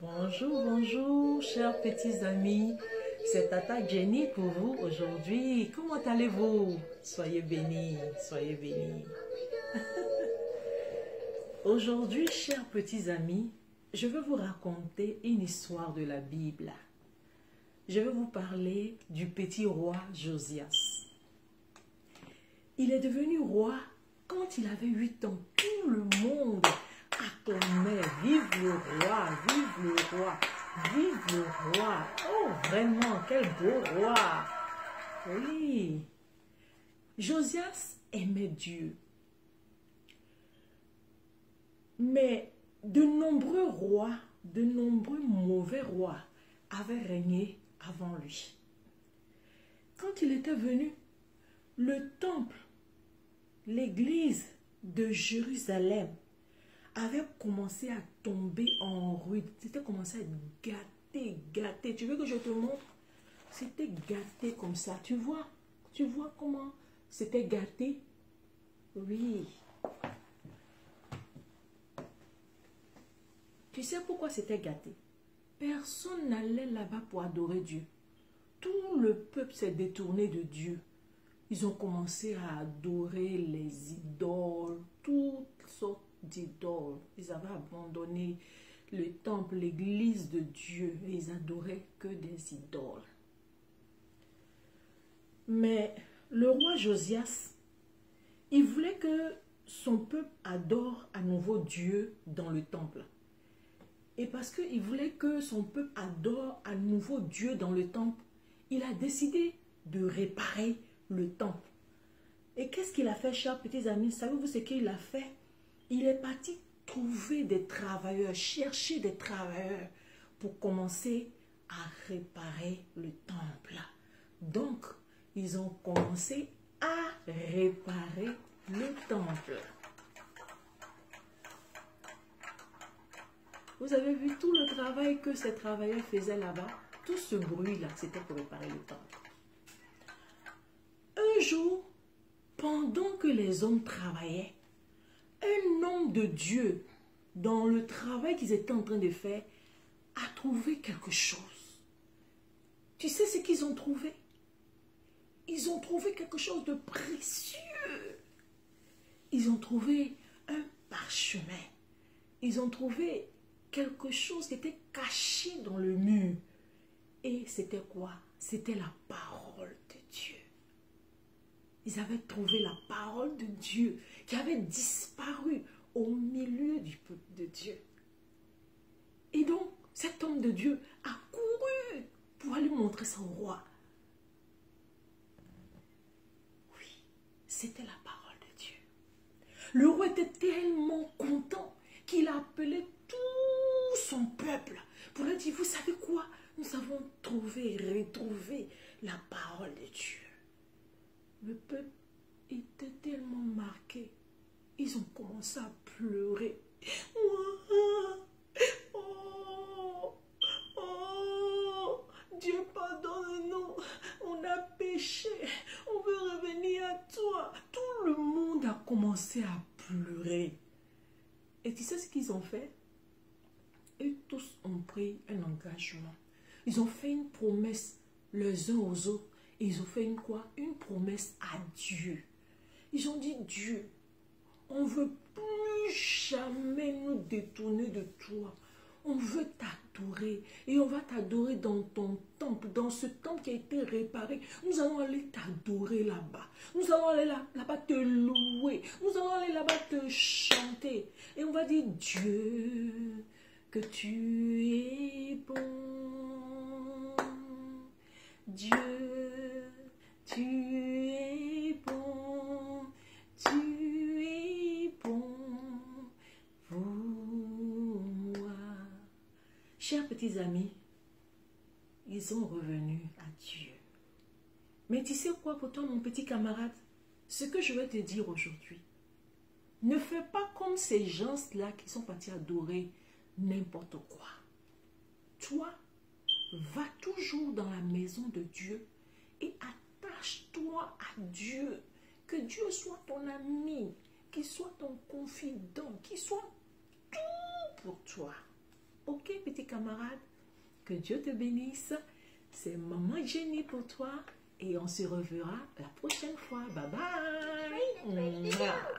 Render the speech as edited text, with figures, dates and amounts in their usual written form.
Bonjour, chers petits amis. C'est Tata Jenny pour vous aujourd'hui. Comment allez-vous? Soyez bénis, soyez bénis. Aujourd'hui, chers petits amis, je vais vous raconter une histoire de la Bible. Je vais vous parler du petit roi Josias. Il est devenu roi quand il avait 8 ans. Tout le monde acclamait « Vive le roi, vive le roi, vive le roi ». Oh, vraiment, quel beau roi! Oui. Josias aimait Dieu. Mais de nombreux rois, de nombreux mauvais rois avaient régné avant lui. Quand il était venu, le temple, l'église de Jérusalem avait commencé à tomber en ruine. C'était commencé à être gâté. Tu veux que je te montre? C'était gâté comme ça. Tu vois comment c'était gâté? Oui. Tu sais pourquoi c'était gâté? Personne n'allait là-bas pour adorer Dieu. Tout le peuple s'est détourné de Dieu. Ils ont commencé à adorer les idoles, toutes sortes d'idoles. Ils avaient abandonné le temple, l'église de Dieu, et ils adoraient que des idoles. Mais le roi Josias, il voulait que son peuple adore à nouveau Dieu dans le temple. Et parce qu'il voulait que son peuple adore à nouveau Dieu dans le temple, il a décidé de réparer le temple. Et qu'est-ce qu'il a fait, chers petits amis? Savez-vous ce qu'il a fait? Il est parti trouver des travailleurs, chercher des travailleurs pour commencer à réparer le temple. Donc, ils ont commencé à réparer le temple. Vous avez vu tout le travail que ces travailleurs faisaient là-bas? Tout ce bruit-là, c'était pour réparer le temple. Un jour, pendant que les hommes travaillaient, un homme de Dieu, dans le travail qu'ils étaient en train de faire, a trouvé quelque chose. Tu sais ce qu'ils ont trouvé? Ils ont trouvé quelque chose de précieux. Ils ont trouvé un parchemin. Ils ont trouvé quelque chose qui était caché dans le mur. Et c'était quoi? C'était la parole de Dieu. Ils avaient trouvé la parole de Dieu qui avait disparu au milieu du peuple de Dieu. Et donc, cet homme de Dieu a couru pour aller montrer ça au roi. Oui, c'était la parole de Dieu. Le roi était tellement content qu'il a appelé tout son peuple pour leur dire, vous savez quoi? Nous avons trouvé et retrouvé la parole de Dieu. Le peuple était tellement marqué. Ils ont commencé à pleurer. Oh, Dieu pardonne-nous. On a péché. On veut revenir à toi. Tout le monde a commencé à pleurer. Et tu sais ce qu'ils ont fait? Eux tous ont pris un engagement. Ils ont fait une promesse les uns aux autres. Et ils ont fait une quoi? Une promesse à Dieu. Ils ont dit, Dieu, on ne veut plus jamais nous détourner de toi. On veut t'adorer. Et on va t'adorer dans ton temple, dans ce temple qui a été réparé. Nous allons aller t'adorer là-bas. Nous allons aller là-bas te louer. Nous allons aller là-bas te chanter. Et on va dire, Dieu, que tu es bon. Dieu, tu es bon, tu es bon pour moi. Chers petits amis, ils sont revenus à Dieu. Mais tu sais quoi pour toi, mon petit camarade? Ce que je vais te dire aujourd'hui, ne fais pas comme ces gens-là qui sont partis adorer n'importe quoi. Toi, va toujours dans la maison de Dieu et attache-toi à Dieu. Que Dieu soit ton ami, qu'il soit ton confident, qu'il soit tout pour toi. Ok, petit camarade, que Dieu te bénisse. C'est Maman Jenny pour toi et on se reverra la prochaine fois. Bye bye.